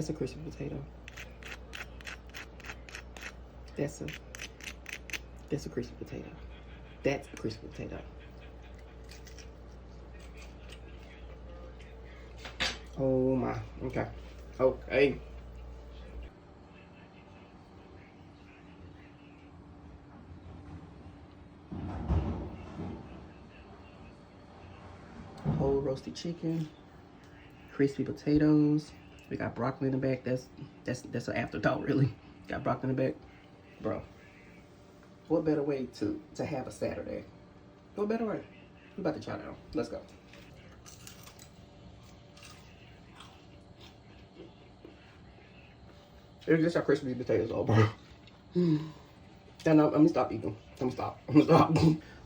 That's a crispy potato. That's a crispy potato. That's a crispy potato. Oh my. Okay. Okay. Whole roasted chicken, crispy potatoes. We got broccoli in the back. That's an afterthought, really. Got broccoli in the back, bro. What better way to have a Saturday? What better way? We about to chow down. Let's go. It's just our crispy potatoes, all, bro. And I'm gonna stop eating. I'm gonna stop.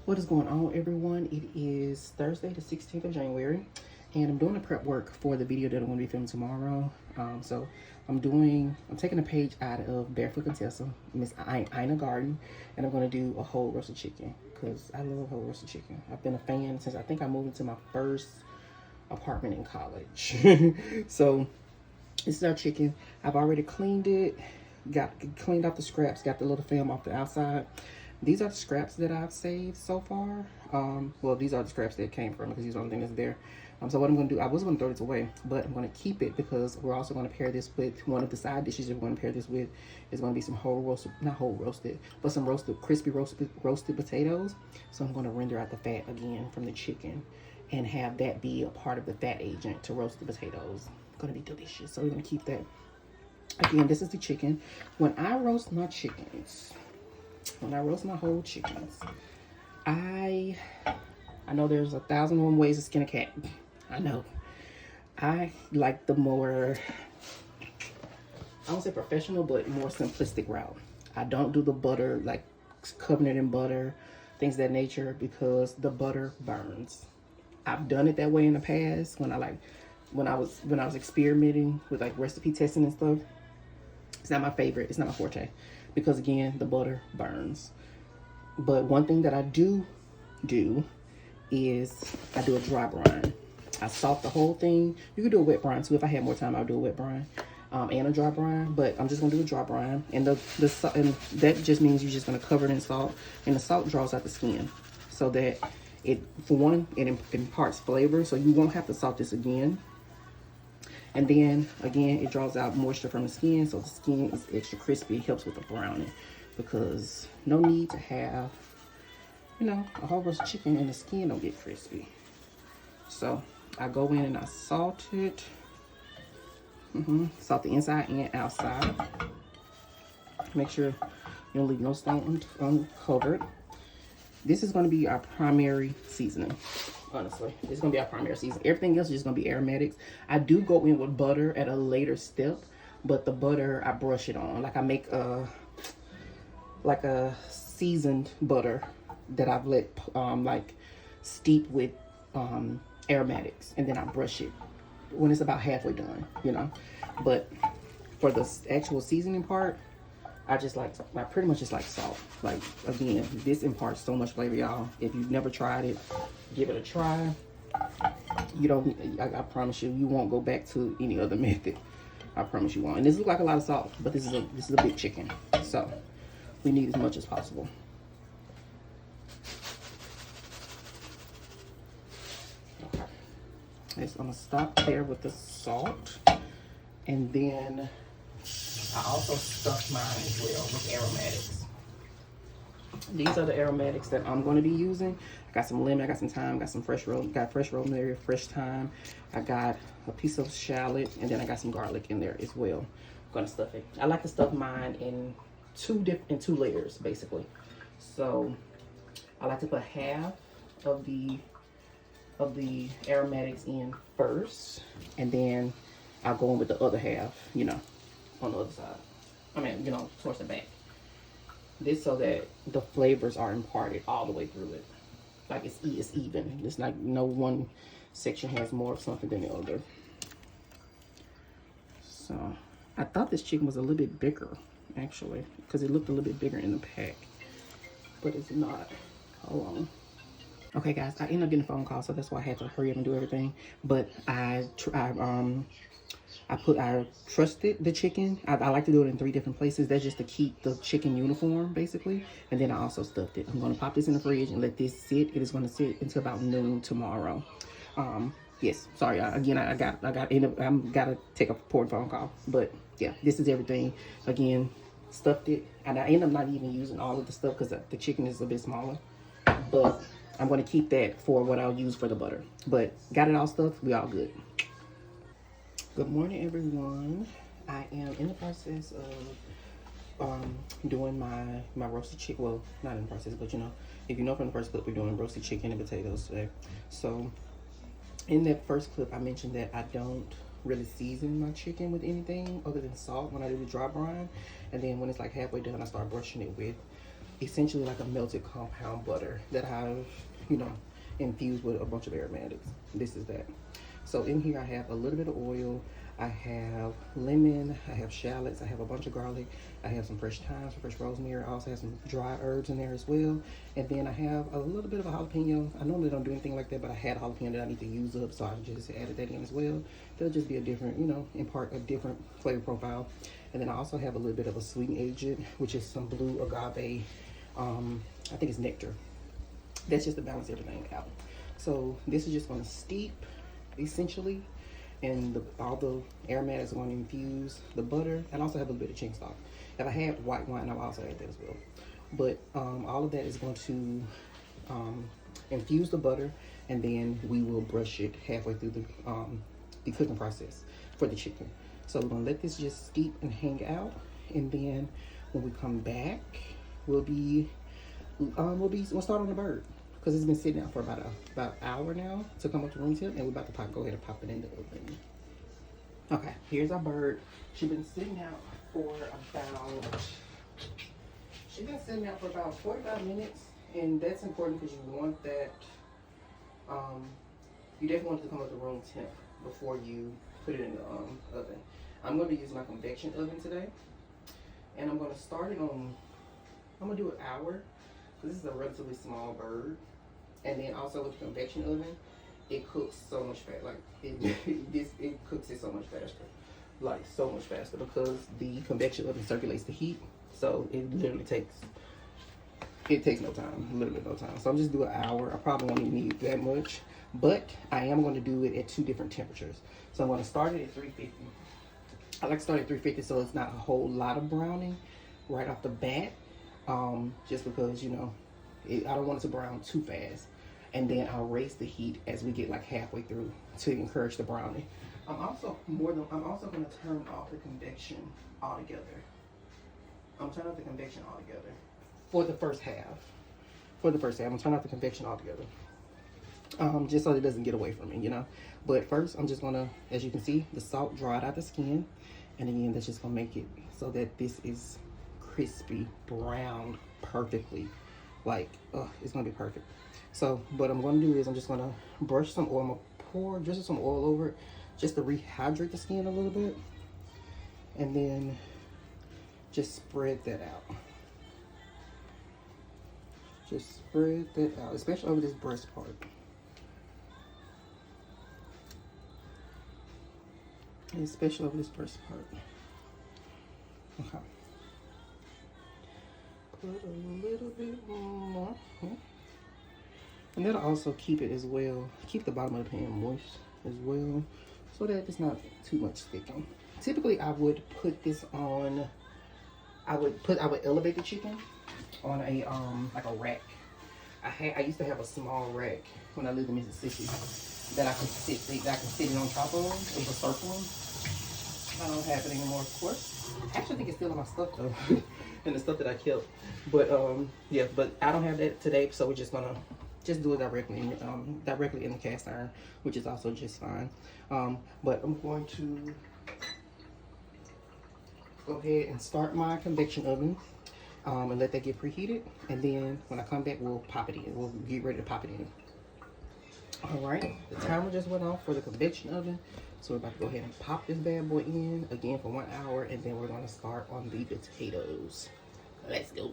What is going on, everyone? It is Thursday, the 16th of January, and I'm doing the prep work for the video that I'm going to be filming tomorrow. So I'm taking a page out of Barefoot Contessa, Miss Ina Garden, and I'm going to do a whole roasted chicken because I love whole roasted chicken. I've been a fan since I think I moved into my first apartment in college. So this is our chicken. I've already cleaned it, cleaned off the scraps, got the little film off the outside. These are the scraps that I've saved so far. Well, these are the scraps that came from because these are the only things that's there. So what I'm going to do, I was going to throw this away, but I'm going to keep it because we're also going to pair this with one of the side dishes we're going to pair this with. Is going to be some crispy roasted potatoes. So I'm going to render out the fat again from the chicken and have that be a part of the fat agent to roast the potatoes. It's going to be delicious. So we're going to keep that. Again, this is the chicken. When I roast my whole chickens, I know there's 1,001 ways to skin a cat. I know. I like the more, I won't say professional, but more simplistic route. I don't do the butter, like covering it in butter, things of that nature, because the butter burns. I've done it that way in the past when I was experimenting with like recipe testing and stuff. It's not my favorite. It's not my forte. Because again, the butter burns. But one thing that I do is I do a dry brine. I salt the whole thing. You could do a wet brine too. If I had more time, I would do a wet brine and a dry brine. But I'm just gonna do a dry brine, and and that just means you're just gonna cover it in salt, and the salt draws out the skin, so that it imparts flavor. So you won't have to salt this again. And then again, it draws out moisture from the skin, so the skin is extra crispy. It helps with the browning, because no need to have, a whole roast chicken and the skin don't get crispy. So I go in and I salt it. Salt the inside and outside. Make sure you don't leave no stone uncovered. This is going to be our primary seasoning. Honestly, it's gonna be our primary season. Everything else is just gonna be aromatics. I do go in with butter at a later step, but the butter I brush it on. Like I make a seasoned butter that I've let steep with aromatics, and then I brush it when it's about halfway done. But for the actual seasoning part, I pretty much just like salt. Like, again, this imparts so much flavor, y'all. If you've never tried it, give it a try. I promise you, you won't go back to any other method. I promise you won't. And this looks like a lot of salt, but this is a big chicken, so we need as much as possible. Okay, so I'm gonna stop there with the salt, and then I also stuff mine as well with aromatics. These are the aromatics that I'm going to be using. I got some lemon, I got some thyme, got some fresh rosemary, fresh thyme. I got a piece of shallot, and then I got some garlic in there as well. I'm going to stuff it. I like to stuff mine in two layers, basically. So I like to put half of the aromatics in first, and then I'll go in with the other half, on the other side. Towards the back. This so that the flavors are imparted all the way through it. Like it's even. It's like no one section has more of something than the other. So I thought this chicken was a little bit bigger, actually, because it looked a little bit bigger in the pack, but it's not. Hold on. Okay, guys, I ended up getting a phone call, so that's why I had to hurry up and do everything. But I I trusted the chicken. I like to do it in 3 different places. That's just to keep the chicken uniform, basically. And then I also stuffed it. I'm going to pop this in the fridge and let this sit. It is going to sit until about noon tomorrow. Yes, sorry. I gotta take a important phone call. But yeah, this is everything. Again, stuffed it. And I end up not even using all of the stuff because the chicken is a bit smaller. But I'm going to keep that for what I'll use for the butter. But got it all stuffed. We all good. Good morning, everyone. I am in the process of doing my roasted chicken. Well, not in the process, but you know, if you know from the first clip, we're doing roasted chicken and potatoes today. So in that first clip, I mentioned that I don't really season my chicken with anything other than salt when I do the dry brine. And then when it's like halfway done, I start brushing it with essentially like a melted compound butter that I've, you know, infused with a bunch of aromatics. This is that. So in here I have a little bit of oil, I have lemon, I have shallots, I have a bunch of garlic, I have some fresh thyme, some fresh rosemary, I also have some dry herbs in there as well. And then I have a little bit of a jalapeno. I normally don't do anything like that, but I had a jalapeno that I need to use up, so I just added that in as well. That'll just be a different, you know, impart a different flavor profile. And then I also have a little bit of a sweetening agent, which is some blue agave, I think it's nectar. That's just to balance everything out. So this is just gonna steep essentially, and all the aromatics are going to infuse the butter, and also have a little bit of chicken stock. If I had white wine, I'll also add that as well. But all of that is going to infuse the butter, and then we will brush it halfway through the cooking process for the chicken. So we're gonna let this just steep and hang out, and then when we come back, we'll start on the bird. Because it's been sitting out for about an hour now to come up to room temp, and we're about to go ahead and pop it in the oven. Okay, here's our bird. She's been sitting out for about 45 minutes, and that's important because you want that. You definitely want it to come up to room temp before you put it in the oven. I'm going to use my convection oven today, and I'm going to start it on. I'm going to do an hour because this is a relatively small bird. And then also with the convection oven, it cooks so much faster. Like it cooks it so much faster, like so much faster, because the convection oven circulates the heat. So it literally takes no time, literally no time. So I'm just doing an hour. I probably won't even need that much, but I am going to do it at 2 different temperatures. So I'm going to start it at 350. I like to start at 350 so it's not a whole lot of browning right off the bat, just because, you know, I don't want it to brown too fast. And then I'll raise the heat as we get like halfway through to encourage the browning. I'm also going to turn off the convection altogether. I'm turning off the convection altogether for the first half. I'm gonna turn off the convection altogether, just so it doesn't get away from me, you know. But first, I'm just gonna, as you can see, the salt dried out the skin, and again, that's just gonna make it so that this is crispy, browned perfectly. Like, it's gonna be perfect. So what I'm gonna do is I'm just gonna brush some oil. I'm gonna pour just some oil over it, just to rehydrate the skin a little bit, and then just spread that out. Just spread that out, especially over this breast part. Especially over this breast part. Okay. Put a little bit more. And that'll also keep it as well, keep the bottom of the pan moist as well, so that it's not too much thickening. Typically, I would put this on, I would elevate the chicken on a, like a rack. I used to have a small rack when I lived in Mississippi that I could sit it on top of. It was a circle one. I don't have it anymore, of course. I actually think it's still in my stuff though, and the stuff that I kept. But yeah, but I don't have that today, so we're just gonna do it directly in the cast iron, which is also just fine. But I'm going to go ahead and start my convection oven, and let that get preheated. And then when I come back, we'll pop it in. We'll get ready to pop it in. All right, the timer just went off for the convection oven. So we're about to go ahead and pop this bad boy in again for 1 hour, and then we're gonna start on the potatoes. Let's go.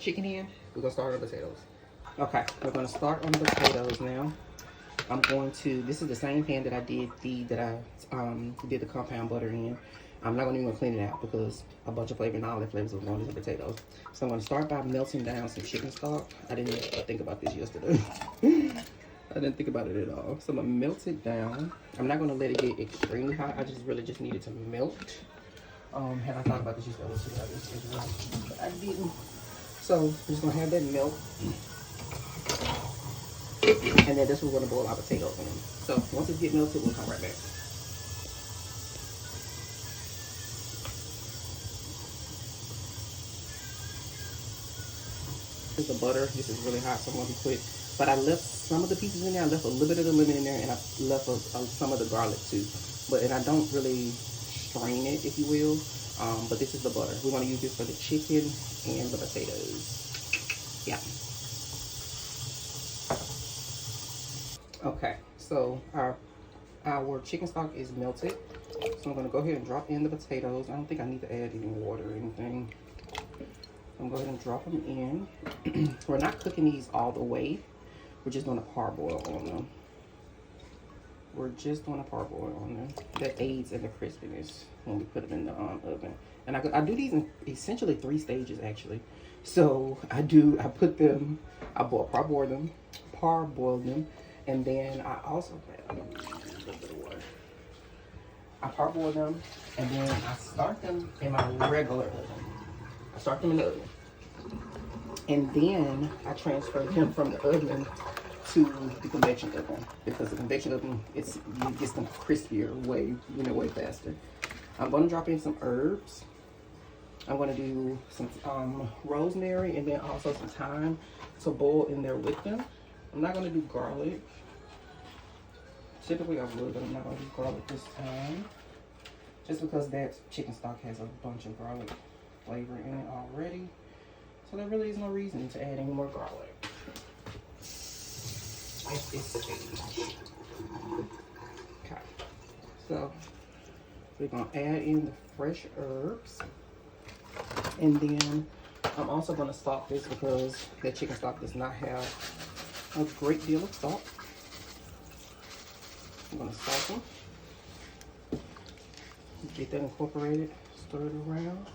chicken in, we're gonna start on the potatoes. Okay, we're gonna start on the potatoes now. I'm going to, this is the same pan that I did did the compound butter in. I'm not gonna even clean it out because a bunch of flavor and all the flavors are going into the potatoes. So I'm gonna start by melting down some chicken stock. I didn't think about this yesterday. I didn't think about it at all. So I'm gonna melt it down. I'm not gonna let it get extremely hot. I just really just need it to melt. Had I thought about this yesterday, I would see how this is well, but I didn't. So I'm just gonna have that melt. And then this we're gonna boil our potatoes in. So once it gets melted, we'll come right back. This is the butter. This is really hot, so I'm gonna be quick. But I left some of the pieces in there. I left a little bit of the lemon in there, and I left some of the garlic too. And I don't really strain it, if you will. But this is the butter. We're gonna use this for the chicken and the potatoes. Yeah. Okay, so our chicken stock is melted. So I'm gonna go ahead and drop in the potatoes. I don't think I need to add any water or anything. I'm going to go ahead and drop them in. We're not cooking these all the way. We're just going to parboil on them. We're just doing a parboil on them. That aids in the crispiness when we put them in the oven. And I do these in essentially 3 stages actually. So I parboil them, and then I also add a little bit of water. I parboil them, and then I start them in my regular oven. I start them in the oven. And then I transfer them from the oven to the convection oven, because the convection oven, you get them crispier way faster. I'm going to drop in some herbs. I'm going to do some rosemary and then also some thyme to boil in there with them. I'm not going to do garlic. Typically I would, but I'm not going to do garlic this time, just because that chicken stock has a bunch of garlic flavor in it already. So there really is no reason to add any more garlic at this stage. Okay, so we're gonna add in the fresh herbs, and then I'm also gonna salt this because the chicken stock does not have a great deal of salt. I'm gonna salt them, get that incorporated, stir it around.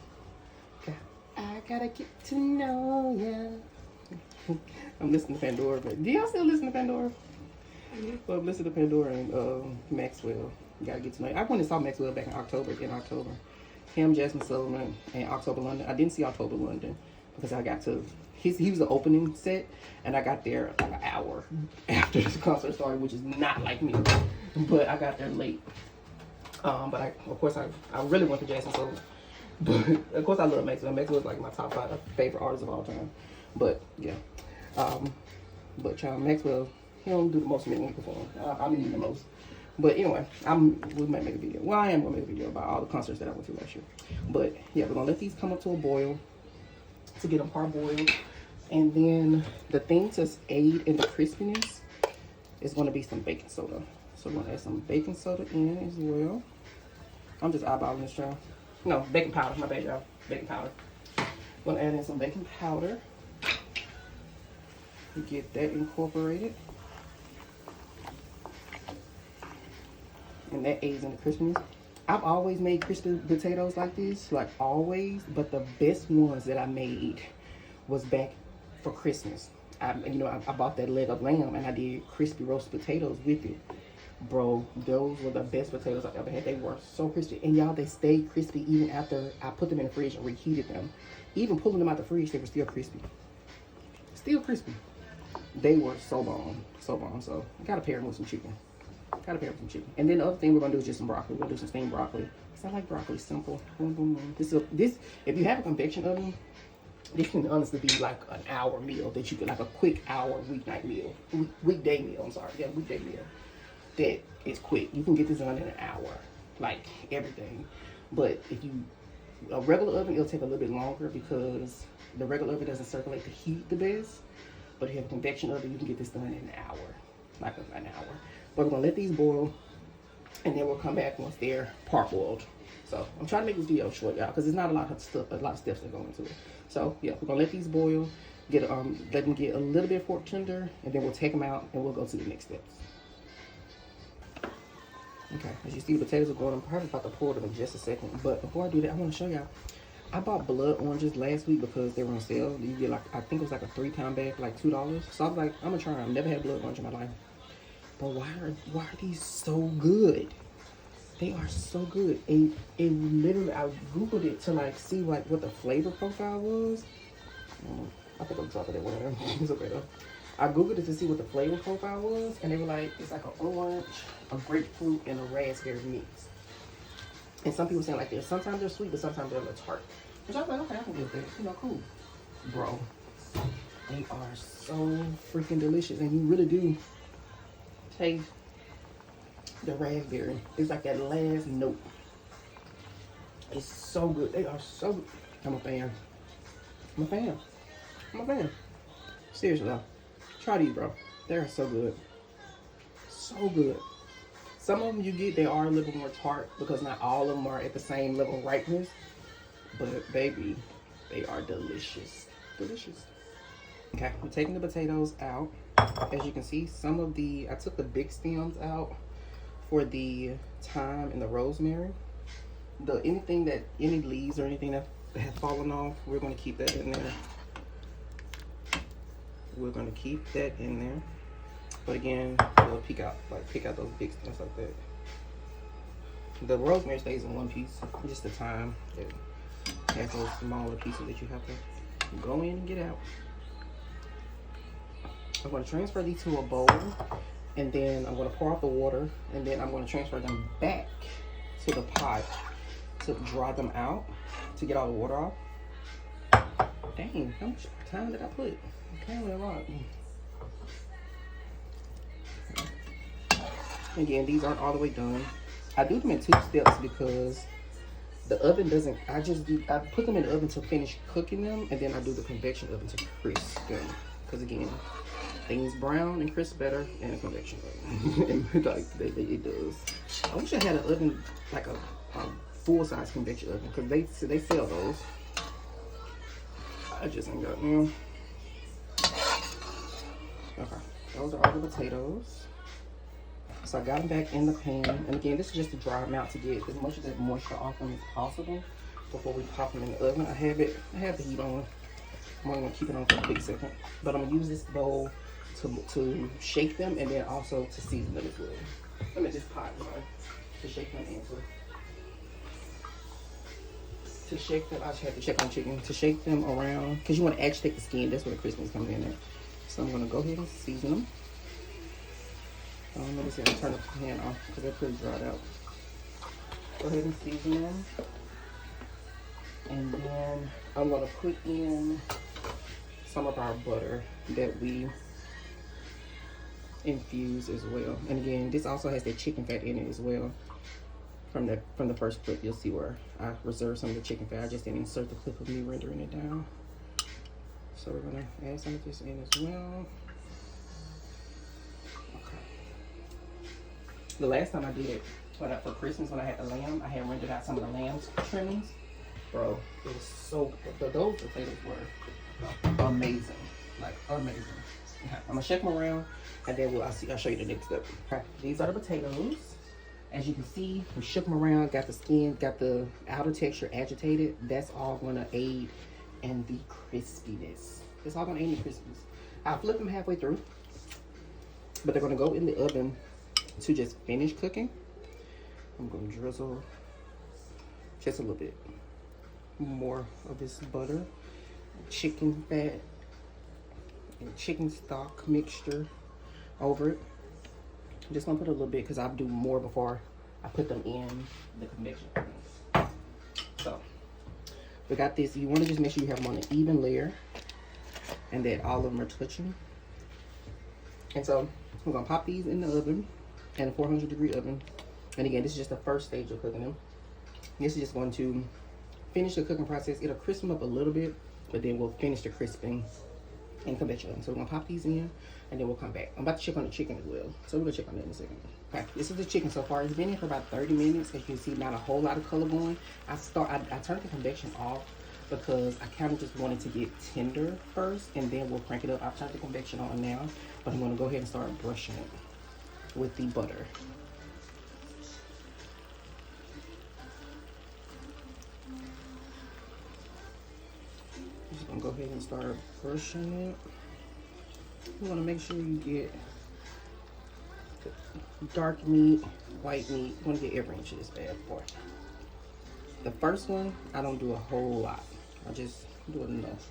Okay. I gotta get to know ya. I'm listening to Pandora, but do y'all still listen to Pandora? Well, I'm listening to Pandora and Maxwell. You gotta get to know ya. I went and saw Maxwell back in October. Him, Jasmine Sullivan, and October London. I didn't see October London because I got to, he was the opening set, and I got there like an hour after the concert started, which is not like me. But I got there late. But of course, I really went to Jasmine Sullivan. But of course I love Maxwell. Maxwell is like my top 5 favorite artists of all time. But yeah. But child Maxwell, he don't do the most when he perform. I mean the most. But anyway, we might make a video. Well, I am gonna make a video about all the concerts that I went to last year. But yeah, we're gonna let these come up to a boil to get them parboiled. And then the thing to aid in the crispiness is gonna be some baking soda. So we're gonna add some baking soda in as well. I'm just eyeballing this, child. No, baking powder, my bad, y'all. Baking powder. Gonna add in some baking powder. Get that incorporated. And that aids in the crispiness. I've always made crispy potatoes like this, like always, but the best ones that I made was back for Christmas. I bought that leg of lamb and I did crispy roasted potatoes with it. Bro, those were the best potatoes I've ever had. They were so crispy. And y'all, they stayed crispy even after I put them in the fridge and reheated them. Even pulling them out the fridge, they were still crispy. Still crispy. They were so bomb. So bomb. So, gotta pair them with some chicken. And then the other thing we're gonna do is just some broccoli. We're gonna do some steamed broccoli. Because I like broccoli simple. Boom, boom, boom. This, if you have a convection oven, this can honestly be like an hour meal that you could, like a quick hour weekday meal. Weekday meal. That is quick. You can get this done in an hour, like everything. But if you, a regular oven, it'll take a little bit longer because the regular oven doesn't circulate the heat the best. But if you have a convection oven, you can get this done in an hour, like an hour. But we're gonna let these boil and then we'll come back once they're parboiled. So I'm trying to make this video short, y'all, because there's not a lot of steps that go into it. So yeah, we're gonna let these boil, let them get a little bit fork tender, and then we'll take them out and we'll go to the next steps. Okay, as you see, the potatoes are going. I'm probably about to pour them in just a second, but before I do that, I want to show y'all. I bought blood oranges last week because they were on sale. You get like, I think it was like a 3-pound bag for like $2. So I was like, I'm gonna try them. I've never had blood orange in my life. But why are these so good? They are so good. And literally, I googled it to like see like what the flavor profile was. I think I'm dropping it whatever. It's okay though. I googled it to see what the flavor profile was, and they were like, it's like an orange, a grapefruit, and a raspberry mix. And some people say like this. Sometimes they're sweet, but sometimes they're a little tart. Which I was like, okay, I can get that. You know, cool. Bro, they are so freaking delicious, and you really do taste the raspberry. It's like that last note. It's so good. They are so good. I'm a fan. I'm a fan. I'm a fan. Seriously though. Try these, bro. They're so good. So good. Some of them you get, they are a little more tart because not all of them are at the same level of ripeness. But baby, they are delicious. Delicious. Okay, I'm taking the potatoes out. As you can see, I took the big stems out for the thyme and the rosemary. Any leaves or anything that have fallen off, we're going to keep that in there. We're going to keep that in there. But again, we'll pick out those big stems like that. The rosemary stays in one piece. Just the thyme that has those smaller pieces that you have to go in and get out. I'm going to transfer these to a bowl, and then I'm going to pour off the water, and then I'm going to transfer them back to the pot to dry them out, to get all the water off. Dang, how much time did I put? Apparently a lot. Again, these aren't all the way done. I do them in 2 steps because the oven doesn't, I put them in the oven to finish cooking them, and then I do the convection oven to crisp them. Because again, things brown and crisp better in a convection oven. Like, it does. I wish I had an oven, like a full-size convection oven, because they sell those. I just ain't got them. Okay, those are all the potatoes. So I got them back in the pan, and again, this is just to dry them out to get as much of that moisture off them as possible before we pop them in the oven. I have the heat on. I'm only gonna keep it on for a quick second, but I'm gonna use this bowl to shake them, and then also to season them as well. Let me just pot, sorry, to shake them into. To shake them, I just have to check on chicken. To shake them around, because you want to actually take the skin. That's where the crispiness comes in there. So I'm gonna go ahead and season them. Let me see, I'm turn the pan off because they're pretty dried out. Go ahead and season them. And then I'm gonna put in some of our butter that we infuse as well. And again, this also has that chicken fat in it as well. From the first clip, you'll see where I reserved some of the chicken fat. I just didn't insert the clip of me rendering it down. So we're gonna add some of this in as well. The last time I did it, for Christmas when I had the lamb, I had rendered out some of the lamb's trimmings. Bro, it was so good. Those potatoes were amazing. Like, amazing. Okay, I'm gonna shake them around, and then I'll show you the next step. Okay, these are the potatoes. As you can see, we shook them around, got the skin, got the outer texture agitated. That's all gonna aid in the crispiness. It's all gonna aid in the crispiness. I'll flip them halfway through, but they're gonna go in the oven to just finish cooking. I'm gonna drizzle just a little bit more of this butter, chicken fat, and chicken stock mixture over it. I'm just gonna put a little bit because I'll do more before I put them in the convection. So we got this. You want to just make sure you have them on an even layer and that all of them are touching. And so we're gonna pop these in the oven, in a 400-degree oven. And again, this is just the first stage of cooking them. This is just going to finish the cooking process. It'll crisp them up a little bit, but then we'll finish the crisping and convection oven. So we're gonna pop these in, and then we'll come back. I'm about to check on the chicken as well, so we're gonna check on that in a second. Okay, this is the chicken so far. It's been in for about 30 minutes. As you can see, not a whole lot of color going. I turned the convection off because I kind of just wanted to get tender first, and then we'll crank it up. I've turned the convection on now, but I'm gonna go ahead and start brushing it with the butter. Just gonna go ahead and start brushing it. You wanna make sure you get dark meat, white meat. You wanna get every inch of this bad boy. The first one, I don't do a whole lot. I just do enough.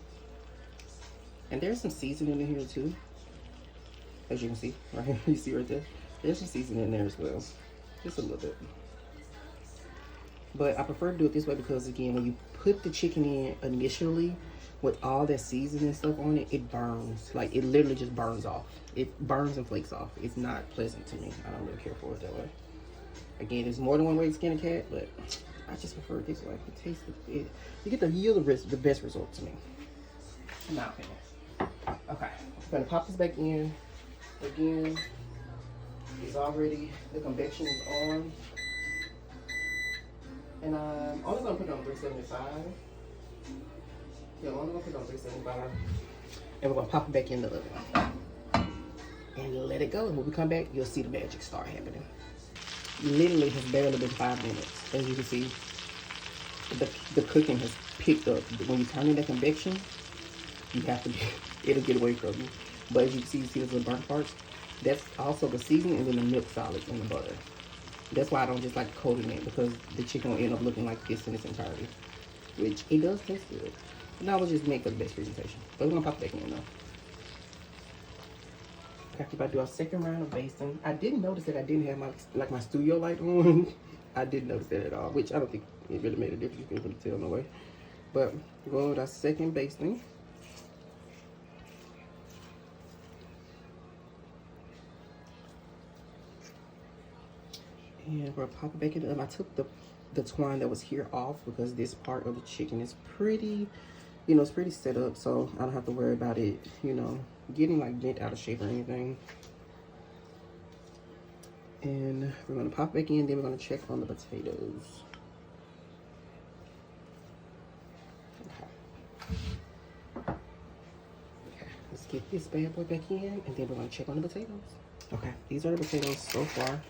And there's some seasoning in here too. As you can see, right here, you see right there. There's some seasoning in there as well. Just a little bit. But I prefer to do it this way because, again, when you put the chicken in initially, with all that seasoning and stuff on it, it burns. Like, it literally just burns off. It burns and flakes off. It's not pleasant to me. I don't really care for it that way. Again, there's more than one way to skin a cat, but I just prefer it this way. It tastes it. You get the best result to me, in my opinion. Okay, I'm gonna pop this back in. Again, it's already, the convection is on. And I'm only gonna put it on 375. Yeah, I'm only gonna put it on 375. And we're gonna pop it back in the oven. And let it go. And when we come back, you'll see the magic start happening. Literally has barely been 5 minutes. As you can see, the cooking has picked up. When you turn in the convection, you have to, it'll get away from you. But as you can see those little burnt parts. That's also the seasoning and then the milk solids in the butter. That's why I don't just like coating it, because the chicken will end up looking like this in its entirety. Which it does taste good. But now we'll just make for the best presentation. But we're gonna pop it back in though. After about to do our second round of basting. I didn't notice that I didn't have my studio light on. I didn't notice that at all, which I don't think it really made a difference. You can really tell no way. But we're going with our second basting. And we're gonna pop it back in the oven. I took the twine that was here off because this part of the chicken is pretty, you know, it's pretty set up, so I don't have to worry about it, you know, getting like bent out of shape or anything. And we're gonna pop back in, then we're gonna check on the potatoes. Okay, let's get this bad boy back in, and then we're gonna check on the potatoes. Okay, these are the potatoes so far.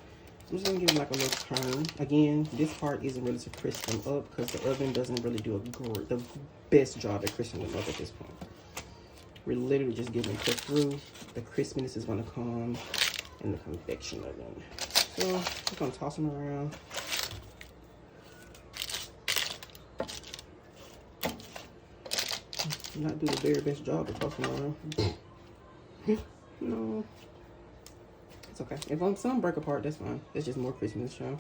I'm just gonna give them like a little turn. Again, this part isn't really to crisp them up because the oven doesn't really do the best job at crisping them up at this point. We're literally just getting them cooked through. The crispiness is gonna come in the convection oven. So I'm just gonna toss them around. Not do the very best job of tossing them around. No. It's okay. If on some break apart, that's fine. It's just more crispiness, y'all.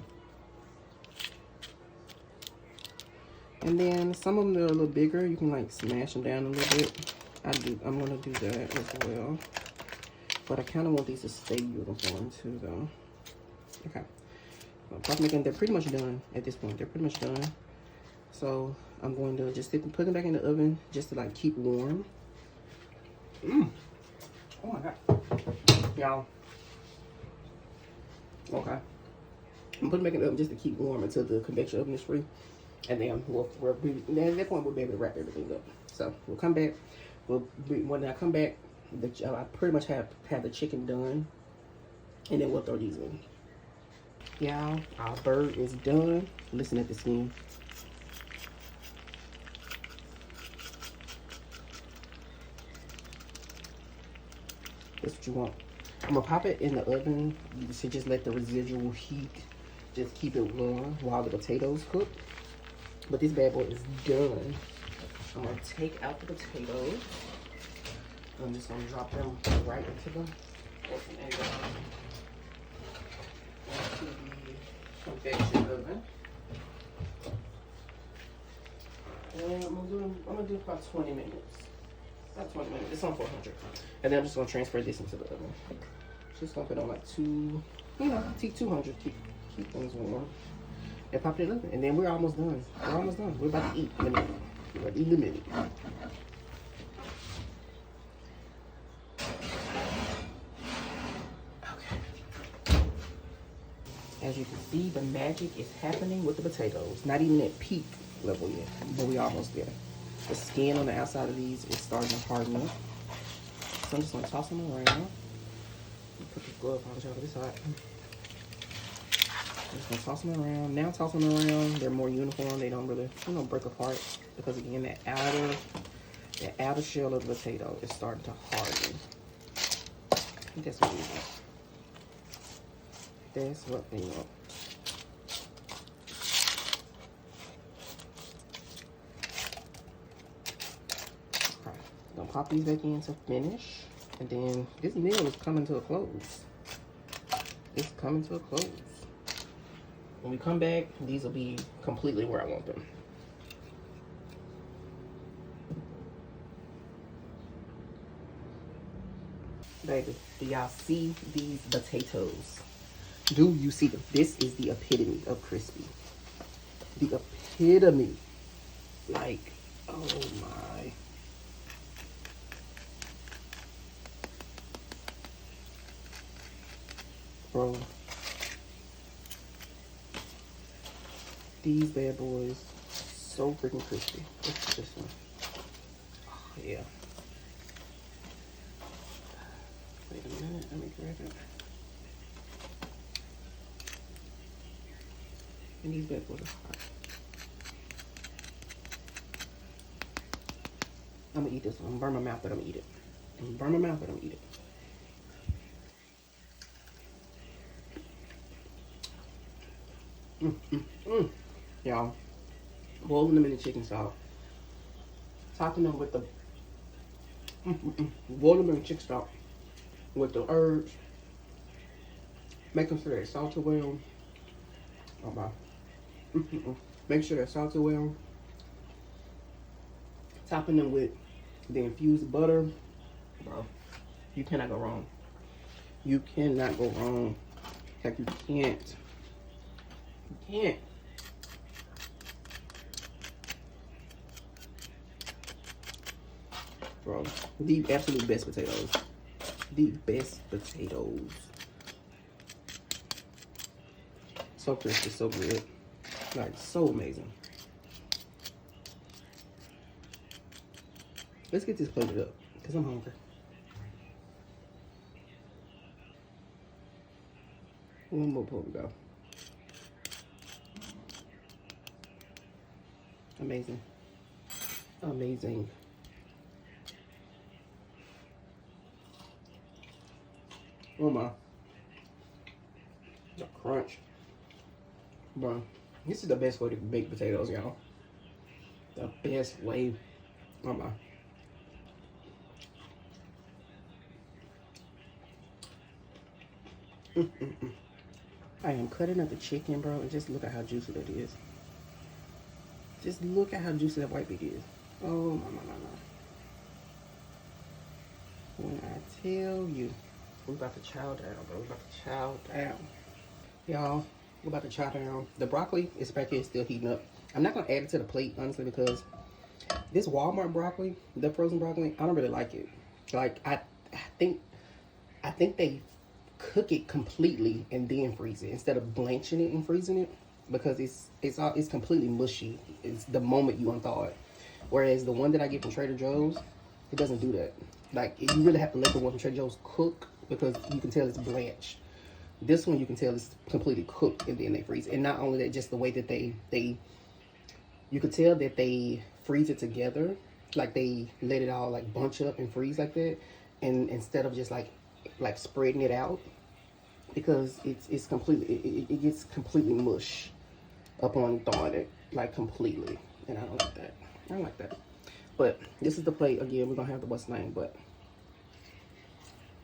And then some of them that are a little bigger, you can like smash them down a little bit. I'm gonna do that as well. But I kind of want these to stay uniform too, though. Okay. They're pretty much done at this point. They're pretty much done. So I'm going to just put them back in the oven just to like keep warm. Oh my God, y'all. Okay, I'm putting them back in the oven just to keep warm until the convection oven is free, and then at that point we'll be able to wrap everything up. So we'll come back. When I come back, I pretty much have the chicken done, and then we'll throw these in. Y'all, our bird is done. Listen at the skin. That's what you want. I'm gonna pop it in the oven to just let the residual heat just keep it warm while the potatoes cook. But this bad boy is done. I'm gonna take out the potatoes. I'm just gonna drop them right into the convection oven. And I'm gonna do about 20 minutes. About 20 minutes. It's on 400. And then I'm just gonna transfer this into the oven. Just gonna put on like 200. Keep things warm. And pop it in the oven. And then we're almost done. We're almost done. We're about to eat in a minute. We're about to eat in a minute. As you can see, the magic is happening with the potatoes. Not even at peak level yet, but we almost there. The skin on the outside of these is starting to harden up. So I'm just gonna toss them around. Put this glove on, y'all, this hot. I'm just gonna toss them around. Now toss them around, they're more uniform. They don't really, break apart because again, the outer shell of the potato is starting to harden. I think that's what we want. That's what we want. Okay, gonna pop these back in to finish, and then this meal is coming to a close. It's coming to a close. When we come back, these will be completely where I want them. Baby, do y'all see these potatoes? Do you see them? This is the epitome of crispy. The epitome. Like, oh my. Bro. These bad boys, so freaking crispy. Let's put this one. Oh, yeah. Wait a minute, let me grab it. And these bad boys are hot. I'm gonna eat this one. I'm gonna burn my mouth, but I'm gonna eat it. I'm gonna burn my mouth, but I'm gonna eat it. Y'all, boiling them in the chicken stock, topping them with the boiling them in the chicken stock with the herbs, making sure they're salted well. Oh my. Make sure they're salted well. Topping them with the infused butter. Bro, you cannot go wrong. You cannot go wrong. Like, you can't. You can't. Bro, the absolute best potatoes. The best potatoes. So crispy, so good. Like, so amazing. Let's get this plated up, because I'm hungry. One more before we go. Amazing. Amazing. Oh my. The crunch. Bro, this is the best way to bake potatoes, y'all. The best way. Oh my. I am cutting up the chicken, bro, and just look at how juicy that is. Just look at how juicy that white meat is. Oh my. When I tell you, we're about to chow down, bro. We're about to chow down. Y'all, we're about to chow down. The broccoli is back here still heating up. I'm not gonna add it to the plate, honestly, because this Walmart broccoli, the frozen broccoli, I don't really like it. Like, I think they cook it completely and then freeze it instead of blanching it and freezing it, because it's completely mushy. It's the moment you unthaw it. Whereas the one that I get from Trader Joe's, it doesn't do that. Like, you really have to let the one from Trader Joe's cook, because you can tell it's blanched. This one you can tell it's completely cooked and then they freeze. And not only that, just the way that you could tell that they freeze it together, like they let it all like bunch up and freeze like that, and instead of just like spreading it out, because it's completely it gets completely mush upon thawing it, like completely, and I don't like that. I don't like that. But this is the plate again. We're gonna have the what's name, but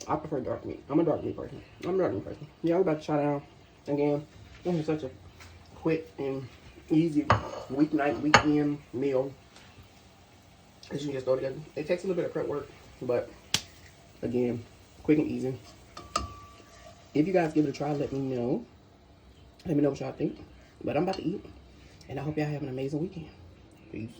I prefer dark meat. I'm a dark meat person. Yeah, we're about to try down again. This is such a quick and easy weeknight, weekend meal that you can just throw together. It takes a little bit of prep work, but again, quick and easy. If you guys give it a try, let me know. Let me know what y'all think. But I'm about to eat, and I hope y'all have an amazing weekend. Peace.